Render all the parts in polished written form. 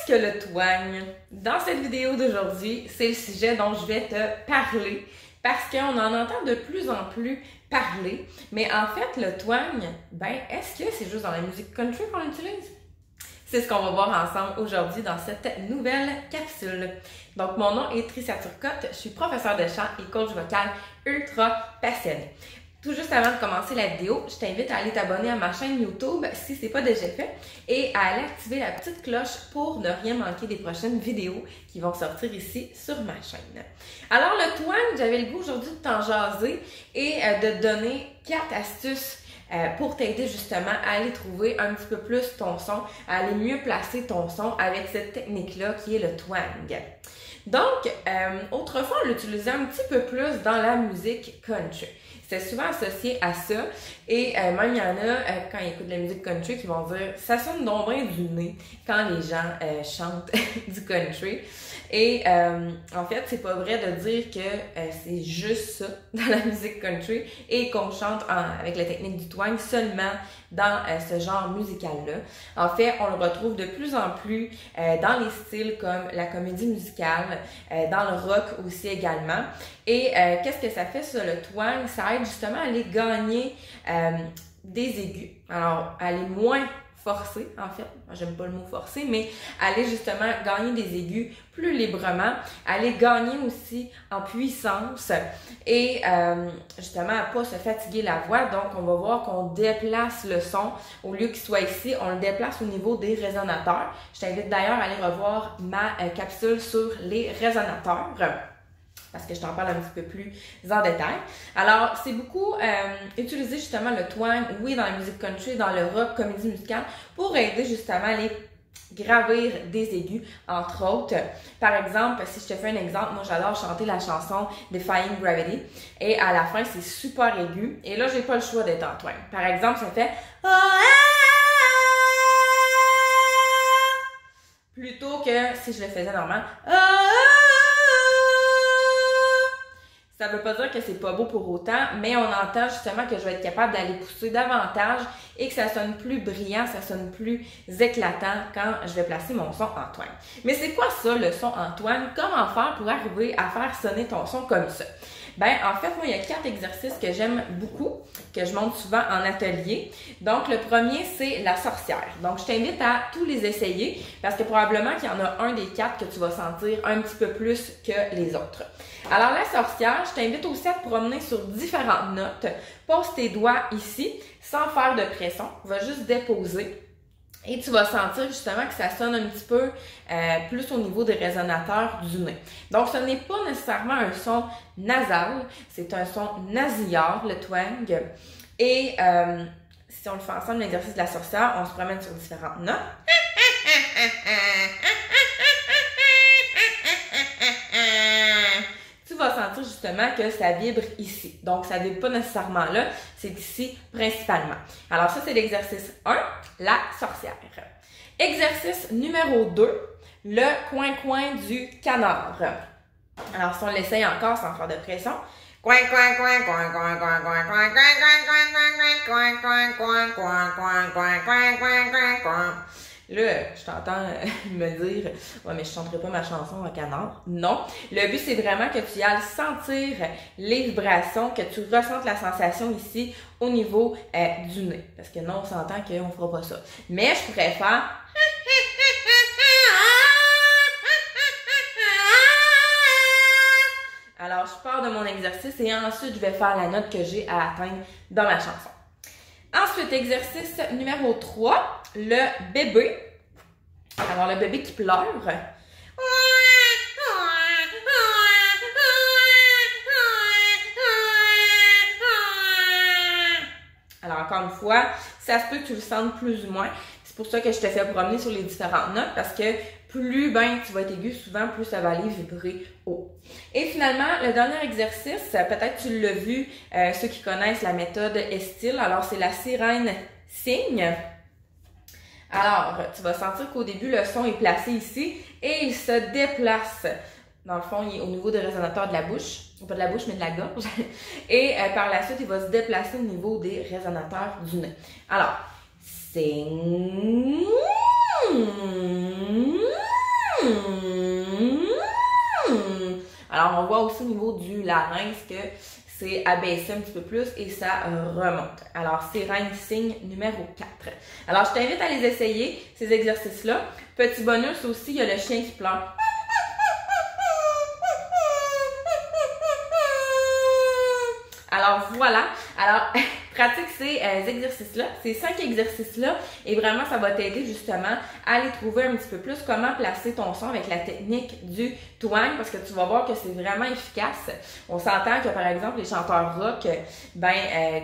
Qu'est-ce que le twang? Dans cette vidéo d'aujourd'hui, c'est le sujet dont je vais te parler parce qu'on en entend de plus en plus parler. Mais en fait, le twang, est-ce que c'est juste dans la musique country qu'on l'utilise? C'est ce qu'on va voir ensemble aujourd'hui dans cette nouvelle capsule. Donc, mon nom est Tricia Turcotte, je suis professeure de chant et coach vocal ultra passionnée. Tout juste avant de commencer la vidéo, je t'invite à aller t'abonner à ma chaîne YouTube si ce n'est pas déjà fait et à aller activer la petite cloche pour ne rien manquer des prochaines vidéos qui vont sortir ici sur ma chaîne. Alors le twang, j'avais le goût aujourd'hui de t'en jaser et de te donner 4 astuces pour t'aider justement à aller trouver un petit peu plus ton son, à aller mieux placer ton son avec cette technique-là qui est le twang. Donc, autrefois, on l'utilisait un petit peu plus dans la musique country. C'était souvent associé à ça. Et même il y en a, quand ils écoutent de la musique country, qui vont dire « ça sonne donc bien du nez » quand les gens chantent du country. Et en fait, c'est pas vrai de dire que c'est juste ça dans la musique country et qu'on chante avec la technique du twang seulement dans ce genre musical-là. En fait, on le retrouve de plus en plus dans les styles comme la comédie musicale, dans le rock aussi également. Et qu'est-ce que ça fait sur le twang? Ça aide justement à aller gagner des aigus. Alors, aller moins forcer, en fait, j'aime pas le mot forcer, mais aller justement gagner des aigus plus librement, aller gagner aussi en puissance et justement à pas se fatiguer la voix. Donc, on va voir qu'on déplace le son. Au lieu qu'il soit ici, on le déplace au niveau des résonateurs. Je t'invite d'ailleurs à aller revoir ma capsule sur les résonateurs, parce que je t'en parle un petit peu plus en détail. Alors, c'est beaucoup utiliser justement le twang, oui, dans la musique country, dans le rock, comédie musicale, pour aider justement à les gravir des aigus, entre autres. Par exemple, si je te fais un exemple, moi j'adore chanter la chanson Defying Gravity, et à la fin, c'est super aigu, et là, j'ai pas le choix d'être en twang. Par exemple, ça fait plutôt que si je le faisais normal. Ça veut pas dire que c'est pas beau pour autant, mais on entend justement que je vais être capable d'aller pousser davantage et que ça sonne plus brillant, ça sonne plus éclatant quand je vais placer mon son en twang. Mais c'est quoi ça, le son en twang? Comment faire pour arriver à faire sonner ton son comme ça? En fait, moi, il y a 4 exercices que j'aime beaucoup, que je montre souvent en atelier. Donc, le premier, c'est la sorcière. Donc, je t'invite à tous les essayer parce que probablement qu'il y en a un des 4 que tu vas sentir un petit peu plus que les autres. Alors, la sorcière, je t'invite aussi à te promener sur différentes notes. Pose tes doigts ici, sans faire de pression. Va juste déposer. Et tu vas sentir justement que ça sonne un petit peu plus au niveau des résonateurs du nez. Donc, ce n'est pas nécessairement un son nasal, c'est un son nasillard, le twang. Et si on le fait ensemble, l'exercice de la sorcière, on se promène sur différentes notes. Tu vas sentir justement que ça vibre ici. Donc, ça ne vibre pas nécessairement là, c'est ici principalement. Alors ça, c'est l'exercice 1, la sorcière. Exercice numéro 2, le coin-coin du canard. Alors, si on l'essaye encore sans faire de pression. Coin, coin, coin, coin, coin, coin, coin, coin, coin, coin, coin, coin, coin, coin, coin, coin, coin, coin, coin, coin. Là, je t'entends me dire « Ouais, mais je chanterai pas ma chanson en canard. » Non. Le but, c'est vraiment que tu ailles sentir les vibrations, que tu ressentes la sensation ici au niveau du nez. Parce que non, on s'entend qu'on fera pas ça. Mais je pourrais faire... Alors, je pars de mon exercice et ensuite, je vais faire la note que j'ai à atteindre dans ma chanson. Ensuite, exercice numéro 3, le bébé. Alors, le bébé qui pleure. Alors, encore une fois, ça se peut que tu le sentes plus ou moins. C'est pour ça que je te fais promener sur les différentes notes parce que plus tu vas être aigu souvent, plus ça va aller vibrer haut. Et finalement, le dernier exercice, peut-être tu l'as vu, ceux qui connaissent la méthode Estil, alors c'est la sirène signe. Alors, tu vas sentir qu'au début, le son est placé ici et il se déplace. Dans le fond, il est au niveau des résonateurs de la bouche, pas de la bouche, mais de la gorge. Et par la suite, il va se déplacer au niveau des résonateurs du nez. Alors, sing. voir aussi au niveau du larynx que c'est abaissé un petit peu plus et ça remonte. Alors, sirène signe numéro 4. Alors, je t'invite à les essayer, ces exercices-là. Petit bonus aussi, il y a le chien qui pleure. Alors, voilà. Alors, pratique ces exercices-là, ces 5 exercices-là, et vraiment, ça va t'aider justement à aller trouver un petit peu plus comment placer ton son avec la technique du twang, parce que tu vas voir que c'est vraiment efficace. On s'entend que, par exemple, les chanteurs rock,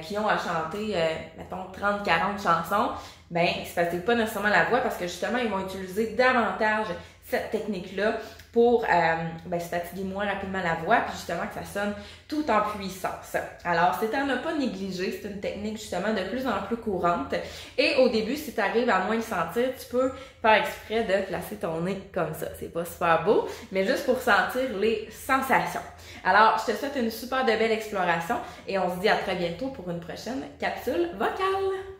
qui ont à chanter, mettons, 30-40 chansons, c'est parce que c'est pas nécessairement la voix, parce que justement, ils vont utiliser davantage cette technique-là pour se fatiguer moins rapidement la voix, puis justement que ça sonne tout en puissance. Alors, c'est à ne pas négliger, c'est une technique justement de plus en plus courante. Et au début, si tu arrives à moins le sentir, tu peux faire exprès de placer ton nez comme ça. C'est pas super beau, mais juste pour sentir les sensations. Alors, je te souhaite une super de belle exploration et on se dit à très bientôt pour une prochaine capsule vocale.